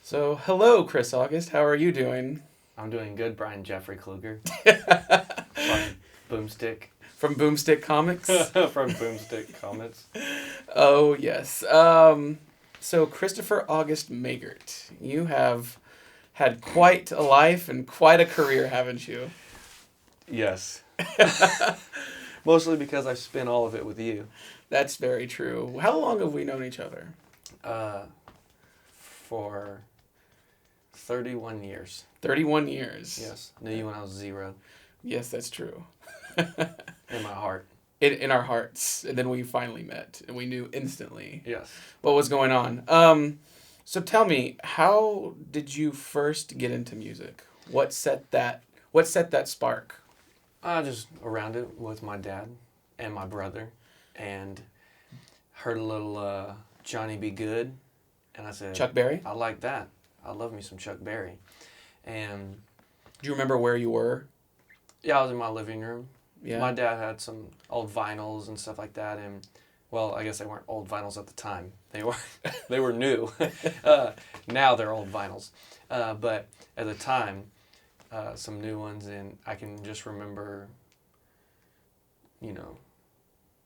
So, hello, Chris August. How are you doing? I'm doing good, Brian Jeffrey Kluger. From Boomstick. From Boomstick Comics? From Boomstick Comics. Oh, yes. So, Christopher August Magert, you have had quite a life and quite a career, haven't you? Yes. Mostly because I spent all of it with you. That's very true. How long have we known each other? For 31 years. 31 years. Yes. Knew you when I was 0. Yes, that's true. In my heart. In our hearts. And then we finally met, and we knew instantly Yes. what was going on. So tell me, how did you first get into music? What set that spark? I just around it with my dad and my brother, and heard a little Johnny Be Good, and I said, Chuck Berry? I like that. I love me some Chuck Berry. And Do you remember where you were? yeah, I was in my living room. Yeah. My dad had some old vinyls and stuff like that, and well, I guess they weren't old vinyls at the time. They were new. Now they're old vinyls, but at the time, some new ones, and I can just remember,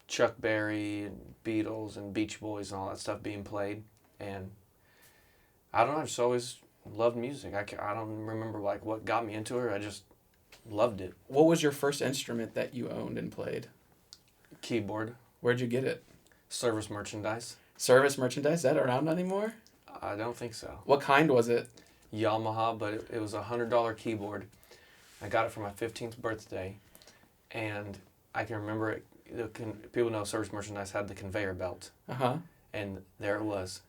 Chuck Berry and Beatles and Beach Boys and all that stuff being played, and I don't know, I just always loved music. I don't remember like what got me into it. I just loved it. What was your first instrument that you owned and played? Keyboard, Where'd you get it? service merchandise. Service merchandise? Is that around anymore? I don't think so. What kind was it? Yamaha, but it was a $100 keyboard. I got it for my 15th birthday, and I can remember it. People know service merchandise had the conveyor belt, Uh-huh. and there it was.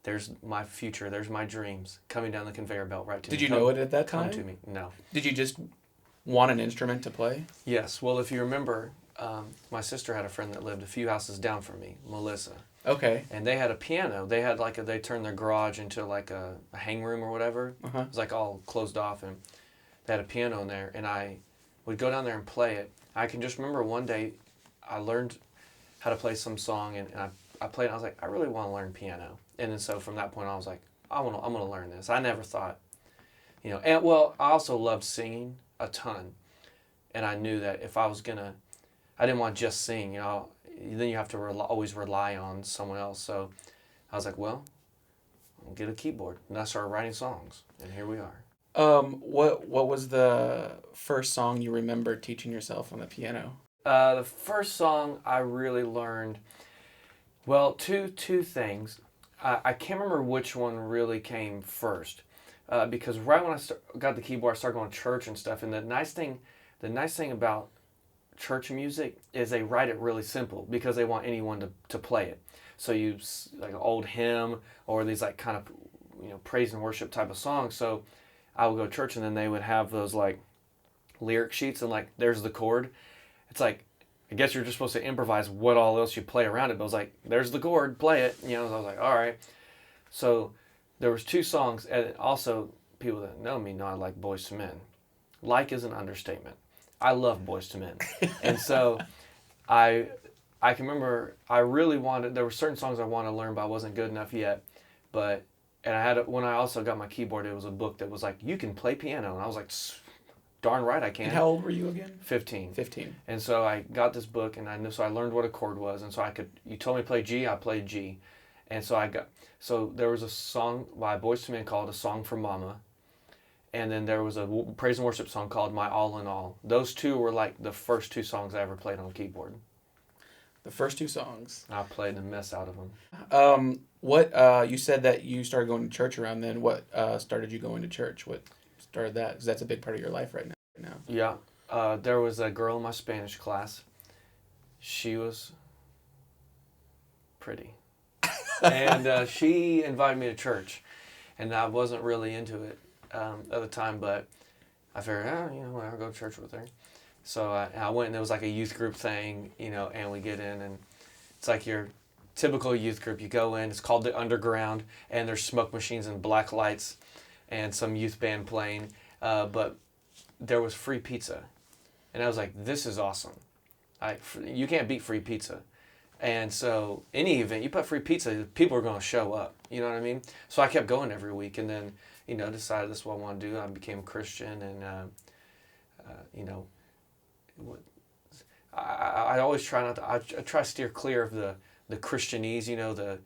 There's my future. There's my dreams coming down the conveyor belt right to me. Did you know it at that Come time? to me. No. Did you just want an instrument to play? Yes. Well, if you remember, my sister had a friend that lived a few houses down from me, Melissa, Okay. and they had a piano. They had they turned their garage into like a hang room or whatever. Uh-huh. It was like all closed off, and they had a piano in there, and I would go down there and play it. I can just remember one day I learned how to play some song, and I played it, and I was like, I really want to learn piano. And then so from that point on, I was like, I'm gonna learn this. I never thought, and well, I also loved singing a ton, and I knew that if I didn't want to just sing, then you have to always rely on someone else. So I was like, well, I'll get a keyboard, and I started writing songs, and here we are. What was the first song you remember teaching yourself on the piano? The first song I really learned, well, two things. I can't remember which one really came first, because right when I got the keyboard, I started going to church and stuff. And the nice thing about church music is they write it really simple because they want anyone to play it. So you like an old hymn or these like kind of praise and worship type of songs. So I would go to church, and then they would have those like lyric sheets, and like there's the chord. It's like, I guess you're just supposed to improvise what all else you play around it, but I was like, there's the chord, play it. So I was like, all right. So there was 2 songs, and also people that know me know I like Boyz II Men. Like is an understatement. I love Boyz II Men. And so I can remember I really there were certain songs I wanted to learn, but I wasn't good enough yet. And when I also got my keyboard, it was a book that was like, you can play piano. And I was like, darn right I can. And how old were you again? 15. 15. And so I got this book, and so I learned what a chord was, and so you told me to play G, I played G. And so there was a song by Boyz II Men called A Song for Mama, and then there was a praise and worship song called My All in All. Those 2 were like the first 2 songs I ever played on keyboard. The first 2 songs. I played the mess out of them. You said that you started going to church around then. What started you going to church? What started that? Because that's a big part of your life right now. Yeah. There was a girl in my Spanish class. She was pretty. And she invited me to church. And I wasn't really into it at the time, but I figured, I'll go to church with her. So I went, and there was like a youth group thing, and we get in, and it's like your typical youth group. You go in, it's called the Underground, and there's smoke machines and black lights and some youth band playing. But there was free pizza. And I was like, this is awesome. You can't beat free pizza. And so any event, you put free pizza, people are going to show up. You know what I mean? So I kept going every week, and then, decided this is what I want to do. I became a Christian, and, you know, what- I always try not to, I try to steer clear of the Christianese,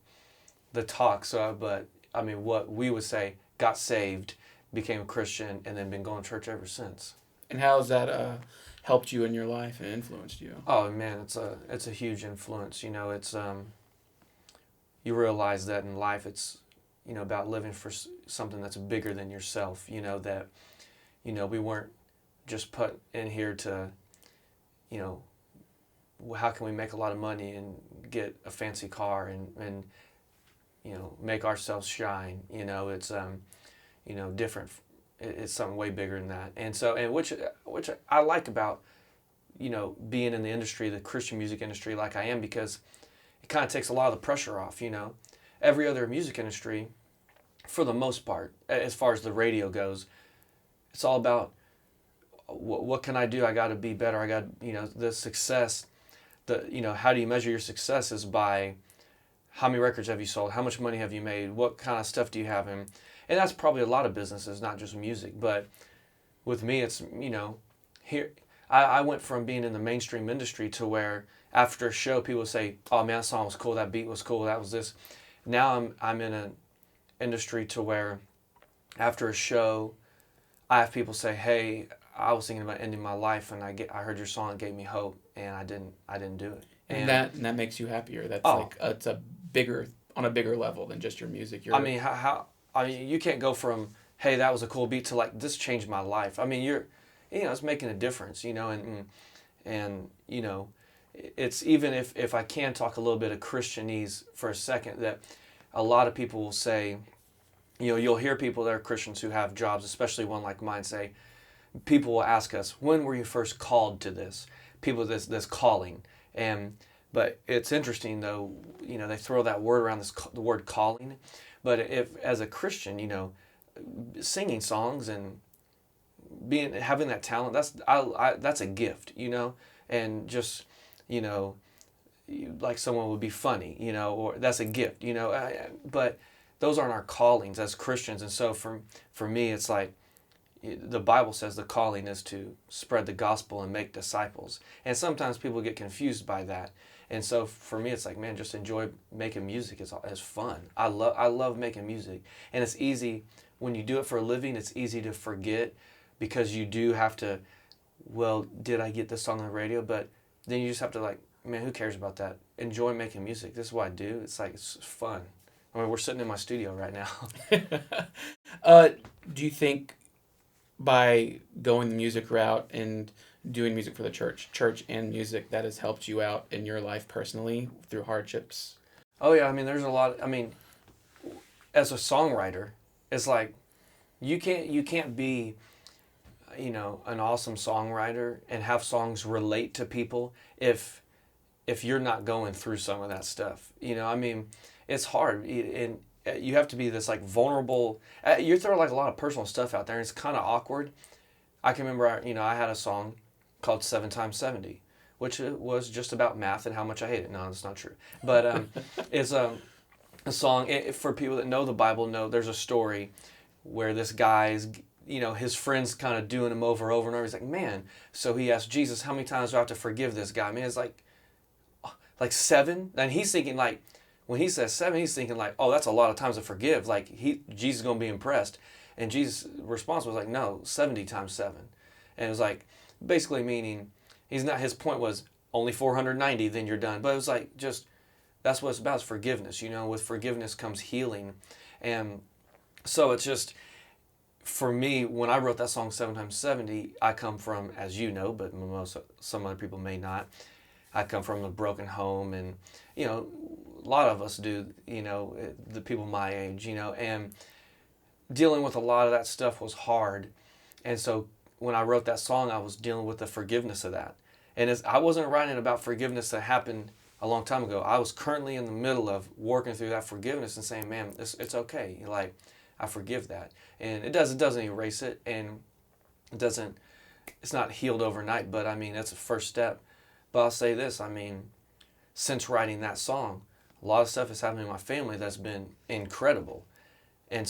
the talk. So, but I mean, what we would say, got saved, became a Christian, and then been going to church ever since. And how has that helped you in your life and influenced you? Oh man, it's a huge influence. It's you realize that in life it's about living for something that's bigger than yourself. That we weren't just put in here to how can we make a lot of money and get a fancy car and make ourselves shine. It's different. It's something way bigger than that. And so which I like about being in the industry, the Christian music industry, like I am, because it kind of takes a lot of the pressure off. Every other music industry, for the most part, as far as the radio goes, it's all about what can I do? I got to be better. I got the success. How do you measure your success is by how many records have you sold? How much money have you made? What kind of stuff do you have in? And that's probably a lot of businesses, not just music. But with me, it's here. I went from being in the mainstream industry to where after a show, people would say, "Oh man, that song was cool. That beat was cool. That was this." Now I'm in an industry to where after a show, I have people say, "Hey, I was thinking about ending my life, and I heard your song, it gave me hope, and I didn't do it." And that makes you happier. That's it's on a bigger level than just your music. I mean, you can't go from, "Hey, that was a cool beat," to like, "This changed my life." I mean, it's making a difference, and it's even if I can talk a little bit of Christianese for a second, that a lot of people will say, you'll hear people that are Christians who have jobs, especially one like mine, say, people will ask us, "When were you first called to this?" People, this calling, but it's interesting though, they throw that word around, the word calling, but if as a Christian, singing songs and having that talent, that's a gift, and just like someone would be funny, or that's a gift, but those aren't our callings as Christians. And so for me, it's like the Bible says the calling is to spread the gospel and make disciples, and sometimes people get confused by that. And so for me, it's like, man, just enjoy making music. It's fun. I love making music, and it's easy when you do it for a living. It's easy to forget, because you do have to, well, did I get this song on the radio? But then you just have to, like, man, who cares about that? Enjoy making music. This is what I do. It's like, it's fun. I mean, we're sitting in my studio right now. Do you think by going the music route and doing music for the church and music, that has helped you out in your life personally through hardships? Oh yeah, I mean, there's a lot. I mean, as a songwriter, it's like you can't be an awesome songwriter and have songs relate to people if you're not going through some of that stuff. I mean, it's hard, and you have to be this like vulnerable. You throw like a lot of personal stuff out there, and it's kind of awkward. I can remember, I had a song called 7 times 70, which was just about math and how much I hate it. No, that's not true. But it's a song, for people that know the Bible, know there's a story where this guy's, his friends kind of doing him over and over. He's like, man. So he asked Jesus, how many times do I have to forgive this guy? Man, it's like 7. And he's thinking like, when he says 7, he's thinking like, oh, that's a lot of times to forgive. Like Jesus is going to be impressed. And Jesus' response was like, no, 70 times 7. And it was like, basically meaning, his point was only 490, then you're done. But it was like, that's what it's about, is forgiveness. With forgiveness comes healing. And so it's just, for me, when I wrote that song 7 times 70, I come from, as you know, but some other people may not, I come from a broken home, and a lot of us do, the people my age, and dealing with a lot of that stuff was hard. And so when I wrote that song, I was dealing with the forgiveness of that. And I wasn't writing about forgiveness that happened a long time ago. I was currently in the middle of working through that forgiveness and saying, man, it's okay. Like, I forgive that. And it doesn't erase it, and it's not healed overnight, but I mean, that's a first step. But I'll say this, I mean, since writing that song, a lot of stuff has happened in my family that's been incredible. And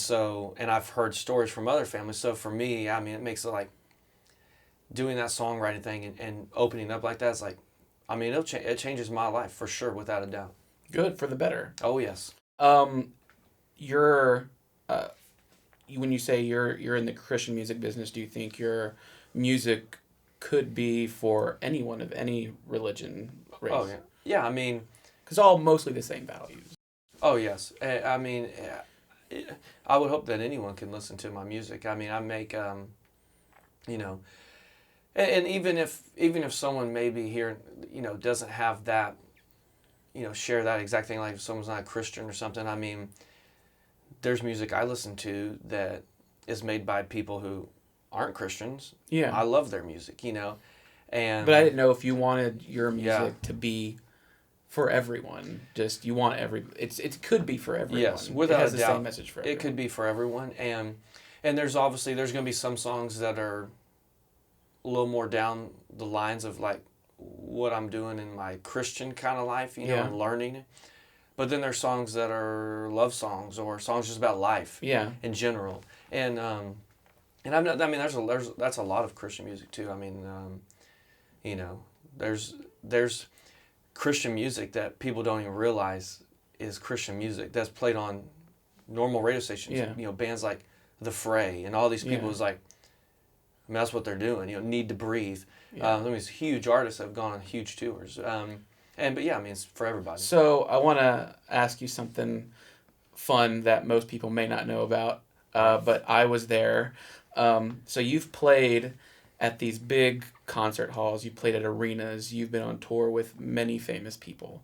I've heard stories from other families. So for me, I mean, it makes it like doing that songwriting thing and opening up like that is like, I mean, it changes my life for sure, without a doubt. Good, for the better. Oh, yes. You're, when you say you're in the Christian music business, do you think your music could be for anyone of any religion, race? Oh, yeah. Yeah, I mean... Because all mostly the same values. Oh, yes. I mean, I would hope that anyone can listen to my music. I mean, I make, you know... And even if someone maybe here, you know, doesn't have that, you know, share that exact thing, like if someone's not a Christian or something, I mean, there's music I listen to that is made by people who aren't Christians. Yeah. I love their music, you know. But I didn't know if you wanted your music to be for everyone. Just you want it could be for everyone. Yes, without a doubt. It has the same message for everyone. It could be for everyone, and there's going to be some songs that are a little more down the lines of like what I'm doing in my Christian kind of life, you know, and learning. But then there's songs that are love songs or songs just about life, in general. And I'm not. I mean, that's a lot of Christian music too. I mean, you know, there's Christian music that people don't even realize is Christian music that's played on normal radio stations. Yeah. You know, bands like The Fray and all these people is like. I mean, that's what they're doing. You know, Need to Breathe. Yeah. I mean, it's huge artists that have gone on huge tours. But yeah, I mean, it's for everybody. So I want to ask you something fun that most people may not know about, but I was there. So you've played at these big concert halls. You've played at arenas. You've been on tour with many famous people.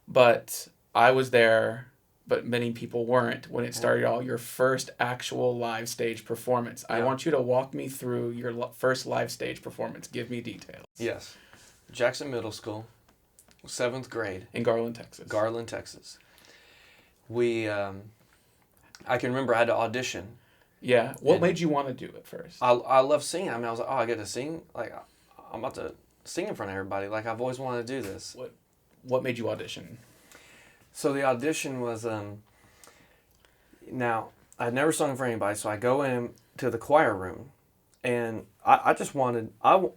But I was there, but many people weren't when it started all, your first actual live stage performance. Yeah. I want you to walk me through your first live stage performance. Give me details. Yes. Jackson Middle School, 7th grade. In Garland, Texas. Garland, Texas. We, I can remember I had to audition. Yeah. What made you want to do it first? I love singing. I mean, I was like, I get to sing? Like, I'm about to sing in front of everybody. Like, I've always wanted to do this. What made you audition? So the audition was, now, I'd never sung for anybody, so I go in to the choir room, and I just wanted, I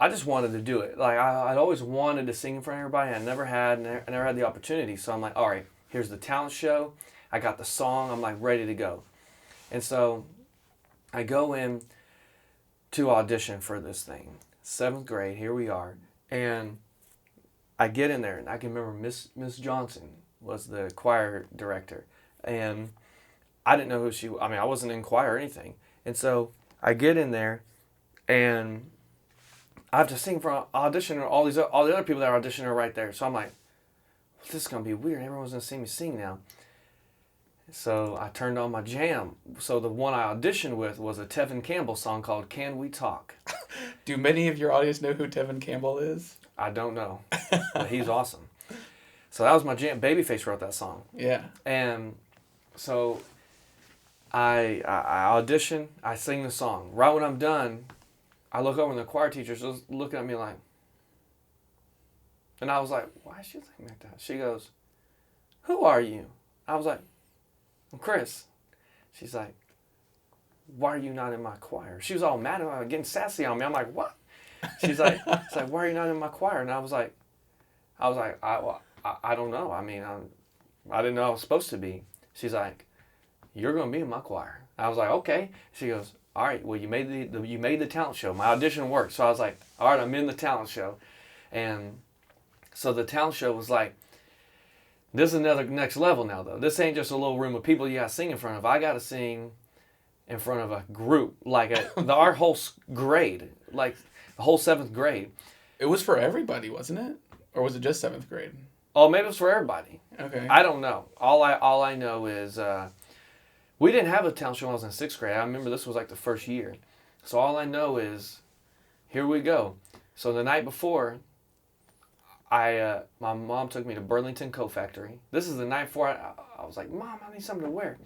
just wanted to do it. Like, I'd always wanted to sing in front of everybody. I never had the opportunity. So I'm like, all right, here's the talent show. I got the song. I'm like ready to go. And so I go in to audition for this thing. 7th grade, here we are. And I get in there, and I can remember Miss Johnson was the choir director. And I didn't know who she was. I mean, I wasn't in choir or anything. And so I get in there, and I have to sing for audition, and all the other people that are auditioning are right there. So I'm like, this is going to be weird. Everyone's going to see me sing now. So I turned on my jam. So the one I auditioned with was a Tevin Campbell song called Can We Talk? Do many of your audience know who Tevin Campbell is? I don't know, but he's awesome. So that was my jam. Babyface wrote that song. Yeah. And so I audition, I sing the song. Right when I'm done, I look over and the choir teacher's just looking at me like, and I was like, why is she looking like that? She goes, who are you? I was like, I'm Chris. She's like, why are you not in my choir? She was all mad at me, getting sassy on me. I'm like, what? She's like, why are you not in my choir? And I was like, I don't know. I mean, I didn't know I was supposed to be. She's like, you're going to be in my choir. I was like, okay. She goes, all right, well, you made the talent show. My audition worked. So I was like, all right, I'm in the talent show. And so the talent show was like, this is another next level now, though. This ain't just a little room of people you got to sing in front of. I got to sing in front of a group, like our whole grade, like the whole 7th grade. It was for everybody, wasn't it? Or was it just 7th grade? Oh, maybe it was for everybody. Okay. I don't know. All I know is we didn't have a talent show when I was in 6th grade. I remember this was like the first year. So all I know is, here we go. So the night before, my mom took me to Burlington Coat Factory. This is the night before I was like, Mom, I need something to wear.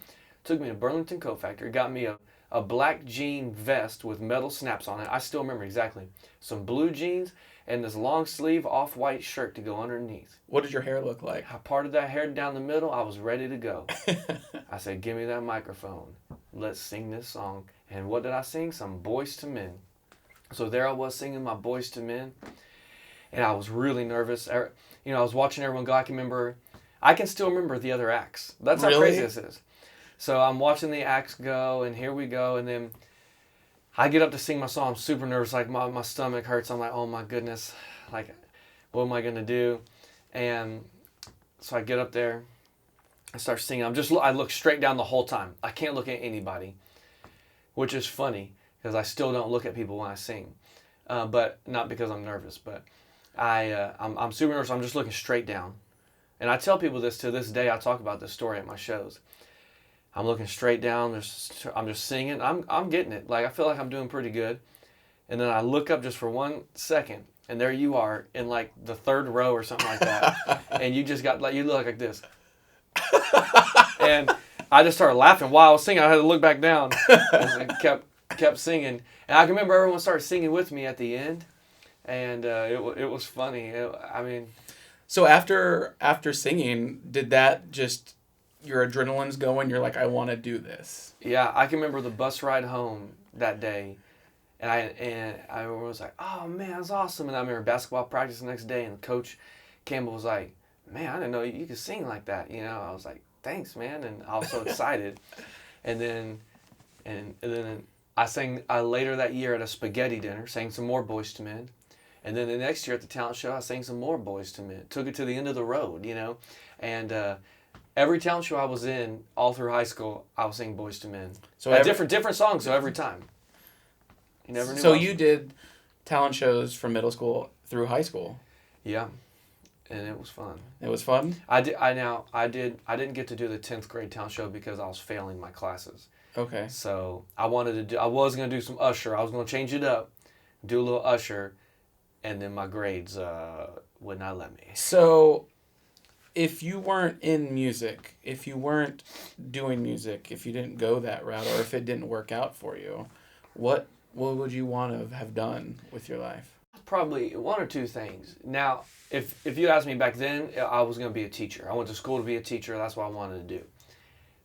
took me to Burlington Coat Factory, got me a black jean vest with metal snaps on it. I still remember exactly. Some blue jeans and this long sleeve off-white shirt to go underneath. What did your hair look like? I parted that hair down the middle. I was ready to go. I said, give me that microphone. Let's sing this song. And what did I sing? Some Boys to Men. So there I was singing my Boys to Men. And I was really nervous. I was watching everyone go. I can still remember the other acts. That's how crazy this is. So I'm watching the acts go, and here we go. And then I get up to sing my song. I'm super nervous. Like, my stomach hurts. I'm like, oh, my goodness. Like, what am I going to do? And so I get up there. I start singing. I look straight down the whole time. I can't look at anybody, which is funny because I still don't look at people when I sing. But not because I'm nervous, but I'm super nervous. I'm just looking straight down. And I tell people this to this day. I talk about this story at my shows. I'm looking straight down. I'm just singing. I'm getting it. Like, I feel like I'm doing pretty good. And then I look up just for 1 second, and there you are in like the third row or something like that. And you just got you look like this. And I just started laughing while I was singing. I had to look back down. And kept singing. And I can remember everyone started singing with me at the end. And it was funny. So after singing, did that just, your adrenaline's going, you're like, I want to do this? Yeah, I can remember the bus ride home that day, and I was like, oh man, that's awesome. And I remember basketball practice the next day, and Coach Campbell was like, man, I didn't know you could sing like that. I was like, thanks, man, and I was so excited. And then I sang later that year at a spaghetti dinner, sang some more Boys to Men. And then the next year at the talent show, I sang some more Boys to Men. Took it to the end of the road, And every talent show I was in, all through high school, I was singing Boys to Men. So different songs, so every time. You never knew. So you did talent shows from middle school through high school? Yeah, and it was fun. It was fun? I didn't get to do the 10th grade talent show because I was failing my classes. Okay. So I was going to do some Usher. I was going to change it up, do a little Usher. And then my grades would not let me. So, if you weren't in music, if you weren't doing music, if you didn't go that route, or if it didn't work out for you, what would you want to have done with your life? Probably one or two things. Now, if you asked me back then, I was going to be a teacher. I went to school to be a teacher. That's what I wanted to do.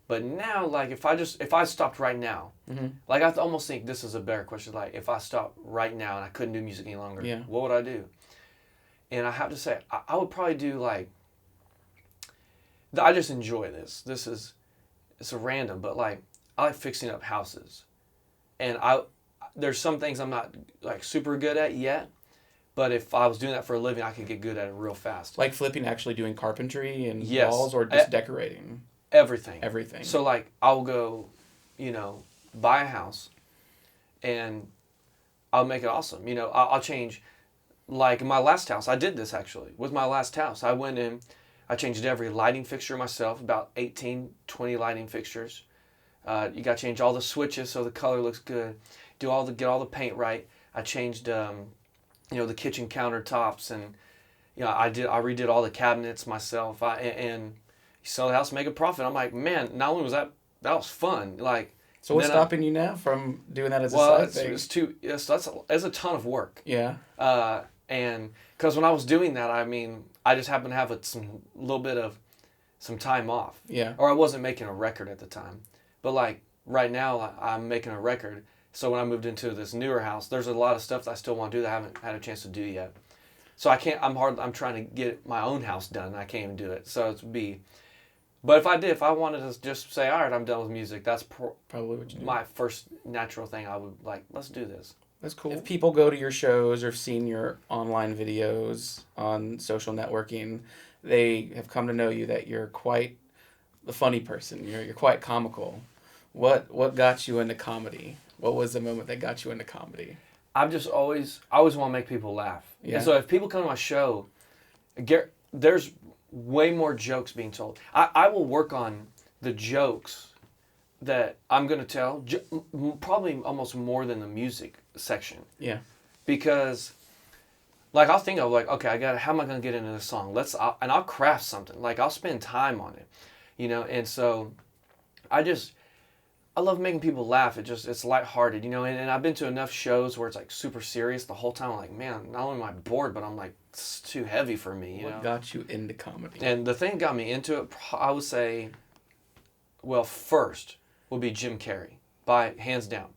But now, like, if I stopped right now, mm-hmm. like, I almost think this is a better question. Like, if I stopped right now and I couldn't do music any longer, what would I do? And I have to say, I would probably do, like, I just enjoy this. It's a random, but, like, I like fixing up houses. And there's some things I'm not, like, super good at yet. But if I was doing that for a living, I could get good at it real fast. Like flipping, actually doing carpentry and walls, or just decorating? Everything. So, like, I'll go, buy a house, and I'll make it awesome. I'll change, like, my last house. I did this, actually. With my last house, I went in, I changed every lighting fixture myself, about 18, 20 lighting fixtures. You got to change all the switches so the color looks good. Get all the paint right. I changed, the kitchen countertops, and, I redid all the cabinets myself. And you sell the house, make a profit. I'm like, man, not only was that was fun. Like, so what's stopping you now from doing that as a side thing? That's a ton of work. Yeah. And because when I was doing that, I just happened to have some little bit of some time off. Yeah. Or I wasn't making a record at the time. But, like, right now, I'm making a record. So when I moved into this newer house, there's a lot of stuff that I still want to do that I haven't had a chance to do yet. So I'm trying to get my own house done. I can't even do it. So but if I wanted to just say, all right, I'm done with music, that's probably what you do. My first natural thing. I would like, let's do this. That's cool. If people go to your shows or have seen your online videos on social networking, they have come to know you that you're quite the funny person. You're quite comical. What got you into comedy? What was the moment that got you into comedy? I always want to make people laugh. Yeah. And so if people come to my show, there's way more jokes being told. I will work on the jokes that I'm going to tell, probably almost more than the music section. Yeah. Because, like, I'll think of, like, okay, how am I going to get into this song? I'll craft something. Like, I'll spend time on it, And so I love making people laugh. It's lighthearted, and I've been to enough shows where it's like super serious the whole time. I'm like, man, not only am I bored, but I'm like, it's too heavy for me. What got you into comedy? And the thing that got me into it, I would say, well, first would be Jim Carrey, by hands down.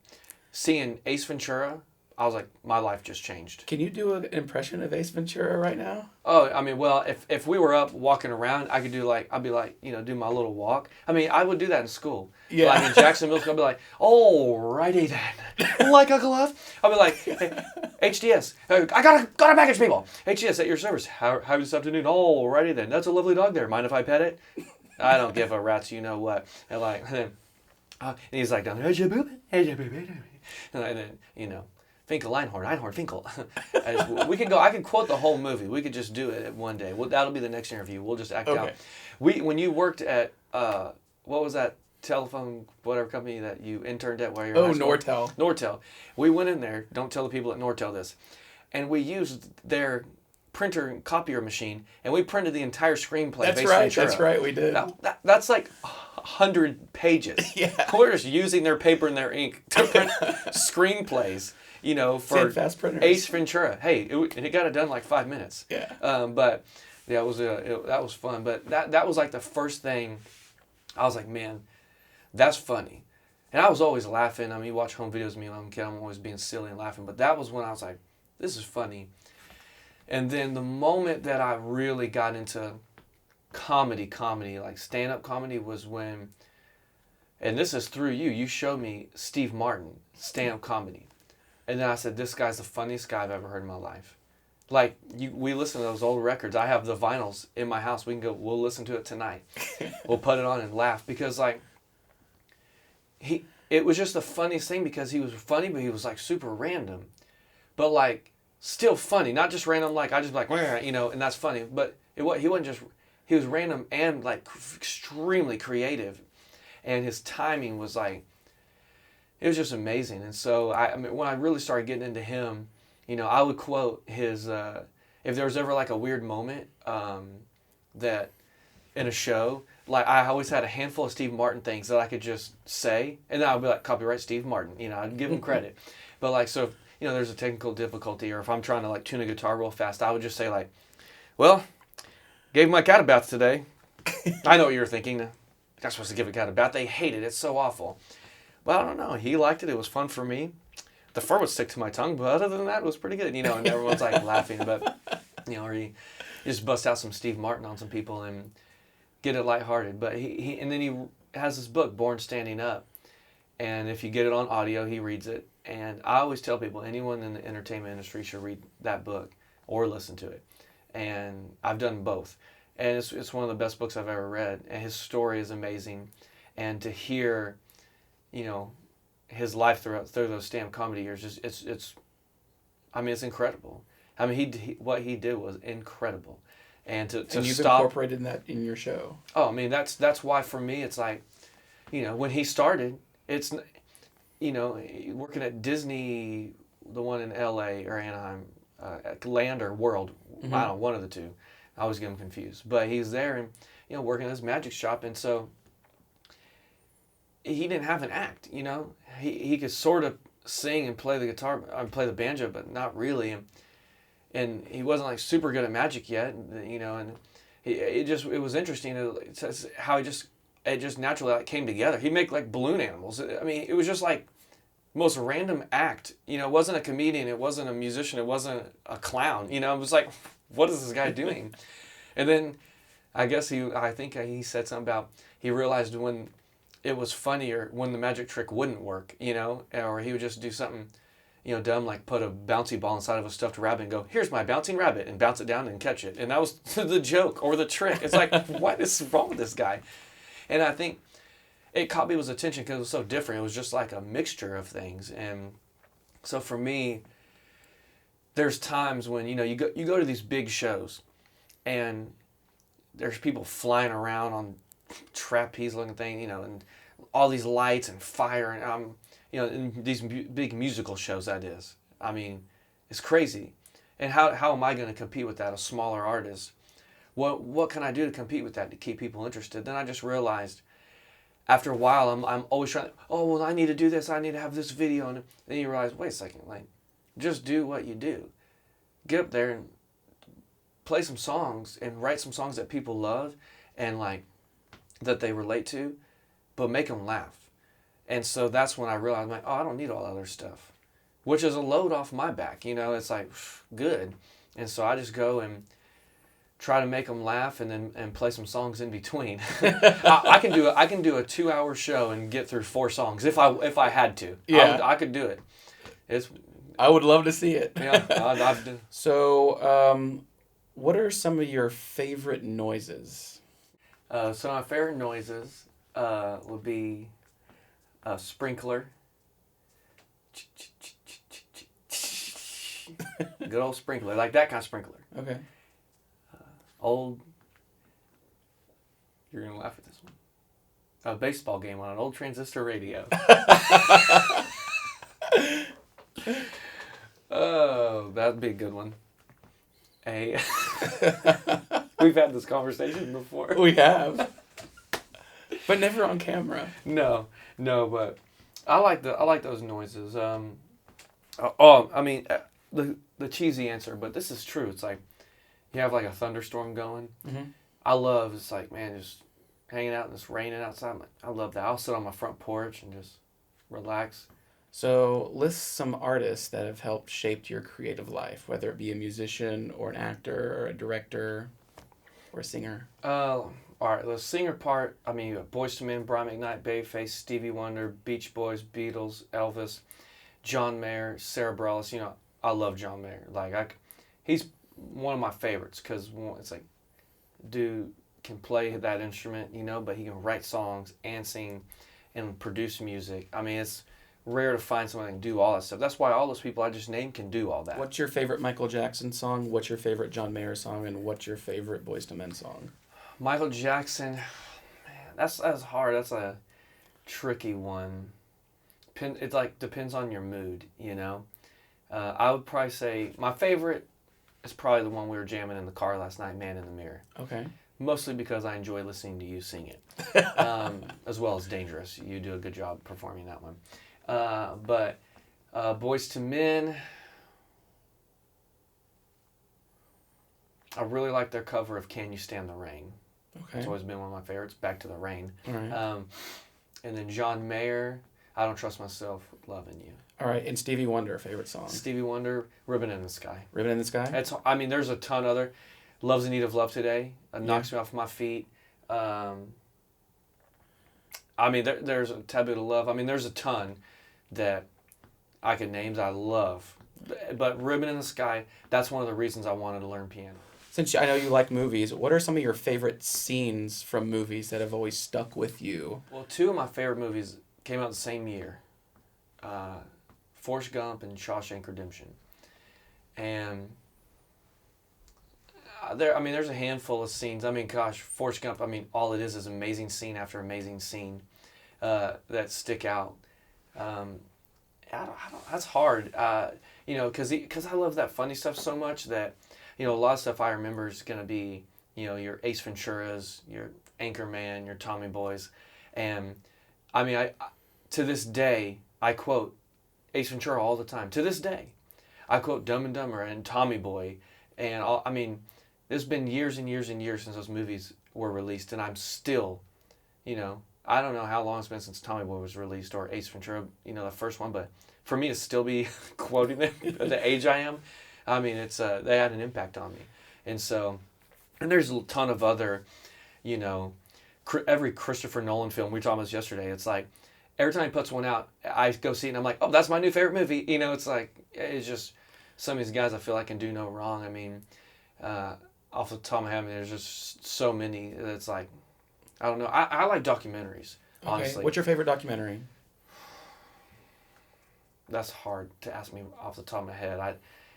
Seeing Ace Ventura, I was like, my life just changed. Can you do an impression of Ace Ventura right now? Oh, I mean, well, if we were up walking around, I could do like, I'd be like, do my little walk. I mean, I would do that in school. Yeah. Like in Jackson Middle School, I'd be like, alrighty then. Like Uncle Love? I'd be like, hey, HDS, I got a package, people. HDS at your service. How this afternoon? Alrighty then. That's a lovely dog there. Mind if I pet it? I don't give a rat's you know what. And like, and he's like, down there, and then, Finkel, Einhorn, Finkel. I could quote the whole movie. We could just do it one day. That'll be the next interview. We'll just act out. When you worked at, what was that telephone, whatever company that you interned at while you were in high school? Nortel. Nortel. We went in there, don't tell the people at Nortel this, and we used their printer and copier machine, and we printed the entire screenplay. That's right, we did. That's like 100 pages. Yeah. We're just using their paper and their ink to print screenplays. For fast printers. Ace Ventura. Hey, it got it done in like 5 minutes. Yeah. But yeah, that was fun. But that was like the first thing. I was like, man, that's funny. And I was always laughing. I mean, you watch home videos of me when I'm a kid, I'm always being silly and laughing. But that was when I was like, this is funny. And then the moment that I really got into comedy, like stand-up comedy, was when, and this is through you. You showed me Steve Martin stand-up comedy. And then I said, this guy's the funniest guy I've ever heard in my life. Like, we listen to those old records. I have the vinyls in my house. We'll listen to it tonight. We'll put it on and laugh. Because, like, it was just the funniest thing because he was funny, but he was, like, super random. But, like, still funny. Not just random, like, I just, like, and that's funny. But he wasn't just, he was random and, like, extremely creative. And his timing was, like, it was just amazing. And so, I mean, when I really started getting into him, I would quote his, if there was ever like a weird moment that in a show, like I always had a handful of Steve Martin things that I could just say, and then I'd be like, copyright Steve Martin, I'd give him credit. But like, so, if, there's a technical difficulty, or if I'm trying to like tune a guitar real fast, I would just say like, well, gave my cat a bath today. I know what you're thinking. You're not supposed to give a cat a bath. They hate it. It's so awful. Well, I don't know. He liked it. It was fun for me. The fur would stick to my tongue, but other than that, it was pretty good, and everyone's like laughing, but, or you just bust out some Steve Martin on some people and get it lighthearted. But and then he has this book, Born Standing Up, and if you get it on audio, he reads it. And I always tell people, anyone in the entertainment industry should read that book or listen to it. And I've done both. And it's one of the best books I've ever read. And his story is amazing. And to hear, his life through those stand-up comedy years, it's incredible. I mean, what he did was incredible. And to you've stop, incorporated that in your show. Oh, I mean, that's why for me, it's like, when he started, it's, working at Disney, the one in L.A. or Anaheim, Land or World, I don't know, one of the two. I always get them confused. But he's there and, working at his magic shop. And so he didn't have an act, He could sort of sing and play the guitar, play the banjo, but not really. And he wasn't like super good at magic yet, and it was interesting how it just naturally came together. He'd make like balloon animals. I mean, it was just like most random act. It wasn't a comedian, it wasn't a musician, it wasn't a clown. It was like, what is this guy doing? And then I think he said something about he realized when it was funnier when the magic trick wouldn't work, or he would just do something, dumb, like put a bouncy ball inside of a stuffed rabbit and go, here's my bouncing rabbit, and bounce it down and catch it. And that was the joke or the trick. It's like, what is wrong with this guy? And I think it caught people's attention because it was so different. It was just like a mixture of things. And so for me, there's times when, you go to these big shows and there's people flying around on trapeze looking thing, and all these lights and fire and in these big musical shows, that is. I mean, it's crazy. And how am I going to compete with that, a smaller artist? What can I do to compete with that to keep people interested? Then I just realized after a while, I'm always trying. Oh well, I need to do this. I need to have this video, and then you realize, wait a second, like, just do what you do. Get up there and play some songs and write some songs that people love, and like that they relate to, but make them laugh. And so that's when I realized, like, oh, I don't need all that other stuff, which is a load off my back. You know, it's like good, and so I just go and try to make them laugh, and then play some songs in between. I can do a 2-hour show and get through 4 songs if I had to. Yeah, I could do it. I would love to see it. Yeah, I've done. So, what are some of your favorite noises? So my favorite noises would be a sprinkler. Good old sprinkler, like that kind of sprinkler. Okay. Old. You're gonna laugh at this one. A baseball game on an old transistor radio. Oh, that'd be a good one. We've had this conversation before. We have, but never on camera. No, but I like those noises. I mean, the cheesy answer, but this is true. It's like you have like a thunderstorm going. Mm-hmm. I love. It's like, man, just hanging out and it's raining outside. I love that. I'll sit on my front porch and just relax. So, list some artists that have helped shape your creative life, whether it be a musician or an actor or a director or a singer. All right, the singer part, I mean, Boyz II Men, Bryan McKnight, Babyface, Stevie Wonder, Beach Boys, Beatles, Elvis, John Mayer, Sarah Bareilles. You know, I love John Mayer. Like, he's one of my favorites because it's like, dude can play that instrument, you know, but he can write songs and sing and produce music. I mean, it's rare to find someone that can do all that stuff. That's why all those people I just named can do all that. What's your favorite Michael Jackson song? What's your favorite John Mayer song? And what's your favorite Boyz II Men song? Michael Jackson, man, that's hard. That's a tricky one. It like depends on your mood, you know. I would probably say my favorite is probably the one we were jamming in the car last night, "Man in the Mirror." Okay. Mostly because I enjoy listening to you sing it, as well as "Dangerous." You do a good job performing that one. But Boyz II Men, I really like their cover of "Can You Stand the Rain." Okay. It's always been one of my favorites. "Back to the Rain." All right. And then John Mayer, "I Don't Trust Myself, Loving You." All right. And Stevie Wonder, favorite song? Stevie Wonder, "Ribbon in the Sky." Ribbon in the Sky? I mean, there's a ton other. "Love's in Need of Love Today." Knocks me off my feet. I mean, there's a "Taboo to Love." I mean, there's a ton that I could name that I love. But "Ribbon in the Sky," that's one of the reasons I wanted to learn piano. Since I know you like movies, what are some of your favorite scenes from movies that have always stuck with you? Well, 2 of my favorite movies came out the same year. Forrest Gump and Shawshank Redemption. And there's a handful of scenes. I mean, gosh, Forrest Gump, I mean, all it is amazing scene after amazing scene that stick out. That's hard, you know, because I love that funny stuff so much that, you know, a lot of stuff I remember is going to be, you know, your Ace Venturas, your Anchorman, your Tommy Boys. And, I mean, to this day, I quote Ace Ventura all the time. To this day, I quote Dumb and Dumber and Tommy Boy. And, I mean, it's been years and years and years since those movies were released, and I'm still, you know, I don't know how long it's been since Tommy Boy was released or Ace Ventura, you know, the first one, but for me to still be quoting them at the age I am, I mean, it's they had an impact on me. And so, and there's a ton of other, you know, every Christopher Nolan film, we were talking about this yesterday, it's like, every time he puts one out, I go see it and I'm like, oh, that's my new favorite movie. You know, it's like, it's just, some of these guys I feel like can do no wrong. I mean, off the top of my head, I mean, there's just so many that's like, I don't know. I like documentaries, honestly. Okay. What's your favorite documentary? That's hard to ask me off the top of my head. I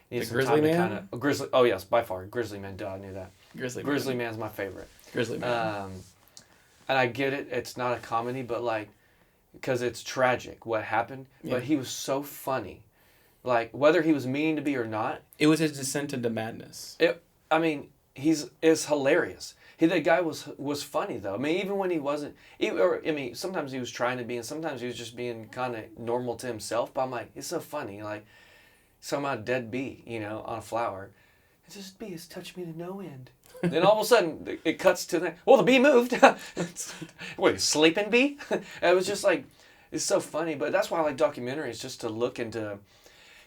need The some Grizzly time to Man? kind of Grizzly. Oh yes, by far, Grizzly Man. Duh, I knew that. Grizzly Man. Man's my favorite. Grizzly Man. And I get it. It's not a comedy, but like, because it's tragic what happened. Yeah. But he was so funny, like whether he was meaning to be or not. It was his descent into madness. I mean, it's hilarious. That guy was funny though. I mean, even when he wasn't, sometimes he was trying to be, and sometimes he was just being kind of normal to himself. But I'm like, it's so funny, like somehow dead bee, on a flower. It's just bee has touched me to no end. Then all of a sudden it cuts to the bee moved. What, sleeping bee? It was just like, it's so funny. But that's why I like documentaries, just to look into,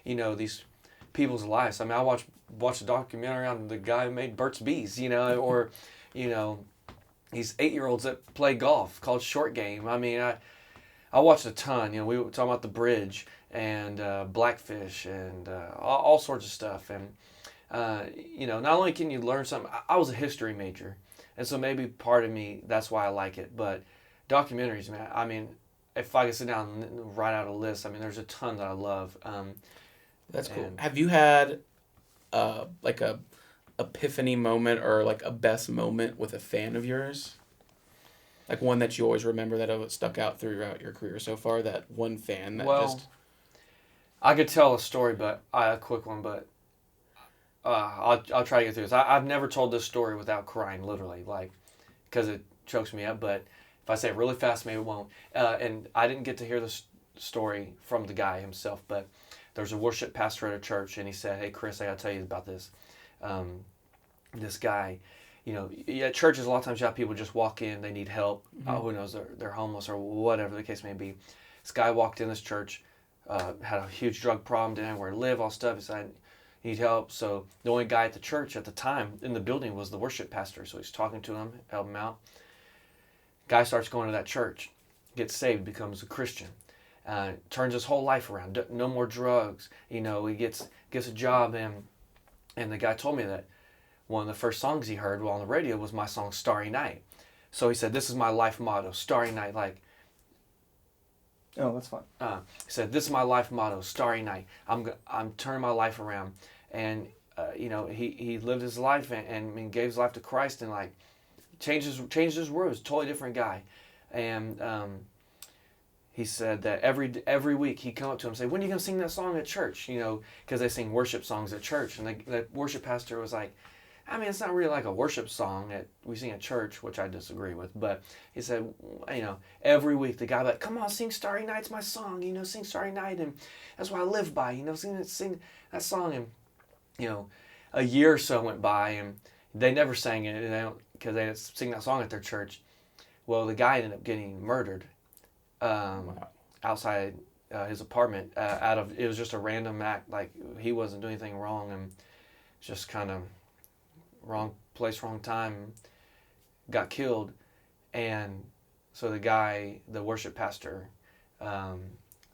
these people's lives. I mean, I watch a documentary on the guy who made Burt's Bees, or, these 8-year-olds that play golf called Short Game. I mean, I watched a ton. We were talking about the bridge and Blackfish and all sorts of stuff. And, not only can you learn something, I was a history major. And so maybe part of me, that's why I like it. But documentaries, man, I mean, if I could sit down and write out a list, I mean, there's a ton that I love. That's cool. Have you had like a epiphany moment or like a best moment with a fan of yours? Like one that you always remember that stuck out throughout your career so far? That one fan that I could tell a story, but a quick one, but I'll try to get through this. I've never told this story without crying, literally, like, because it chokes me up. But if I say it really fast, maybe it won't. And I didn't get to hear this story from the guy himself, but there's a worship pastor at a church, and he said, "Hey, Chris, I got to tell you about this. This guy, at churches, a lot of times you have people just walk in, they need help. Mm-hmm. Who knows, they're homeless or whatever the case may be. This guy walked in this church, had a huge drug problem, didn't have where to live, all stuff. He said, I need help. So the only guy at the church at the time in the building was the worship pastor. So he's talking to him, help him out. Guy starts going to that church, gets saved, becomes a Christian. Turns his whole life around. No more drugs. He gets a job, and the guy told me that one of the first songs he heard while on the radio was my song "Starry Night." So he said, "This is my life motto, Starry Night." Like, oh, that's fine. He said, "This is my life motto, Starry Night. I'm turning my life around." And he lived his life and gave his life to Christ and like changed his words. Totally different guy, and he said that every week he'd come up to him and say, "When are you going to sing that song at church?" Because they sing worship songs at church. And the worship pastor was like, I mean, it's not really like a worship song that we sing at church, which I disagree with. But he said, every week the guy would be like, "Come on, sing Starry Night's my song. Sing Starry Night. And that's what I live by. Sing that song." And, a year or so went by and they never sang it because they didn't sing that song at their church. Well, the guy ended up getting murdered. Outside his apartment it was just a random act, like he wasn't doing anything wrong and just kind of wrong place, wrong time, got killed. And so the worship pastor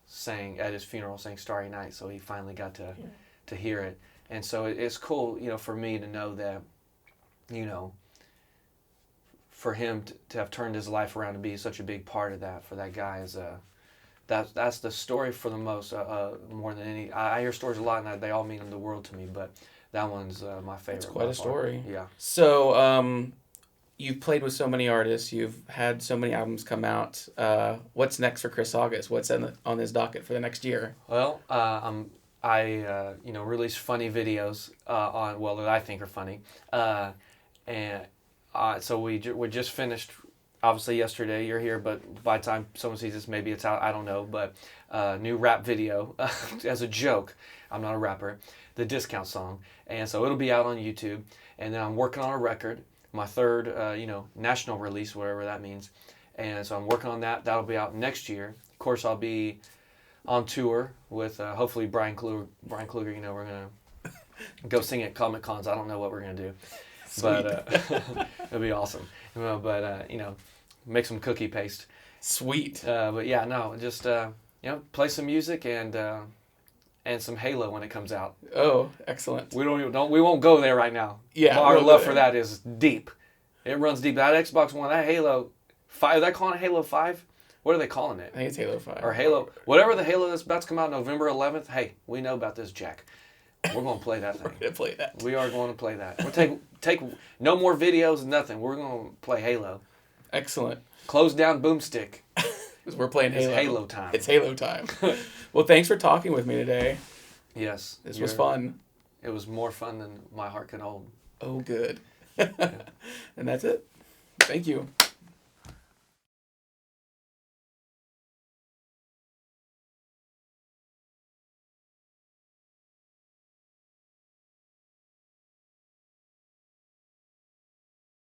sang at his funeral, sang Starry Night, so he finally got to hear it. And so it's cool, for me to know that, for him to have turned his life around to be such a big part of that, for that guy is that's the story for the most, more than any. I hear stories a lot and they all mean the world to me, but that one's my favorite. It's quite a story. Yeah. So you've played with so many artists, you've had so many albums come out. What's next for Chris August? What's on his docket for the next year? Well, I release funny videos that I think are funny, so we just finished, obviously yesterday. You're here, but by the time someone sees this, maybe it's out. I don't know, but new rap video as a joke. I'm not a rapper. The Discount song, and so it'll be out on YouTube. And then I'm working on a record, my third national release, whatever that means. And so I'm working on that. That'll be out next year. Of course, I'll be on tour with hopefully Bryan Kluger. We're gonna go sing at Comic Cons. I don't know what we're gonna do, but it'll be awesome. But make some cookie paste. Sweet. But yeah, no, just play some music and some Halo when it comes out. Oh, excellent. We won't go there right now. Yeah, our love for that is deep. It runs deep. That Xbox One, that Halo 5. Are they calling it Halo 5? What are they calling it? I think it's Halo 5. Or Halo. Whatever the Halo that's about to come out November 11th. Hey, we know about this, Jack. We're going to play that thing. We're going to play that. We are going to play that. We'll take no more videos, nothing. We're going to play Halo. Excellent. Close down Boomstick. Because we're playing Halo. It's Halo time. It's Halo time. Well, thanks for talking with me today. Yes. This was fun. It was more fun than my heart can hold. Oh, good. And that's it. Thank you.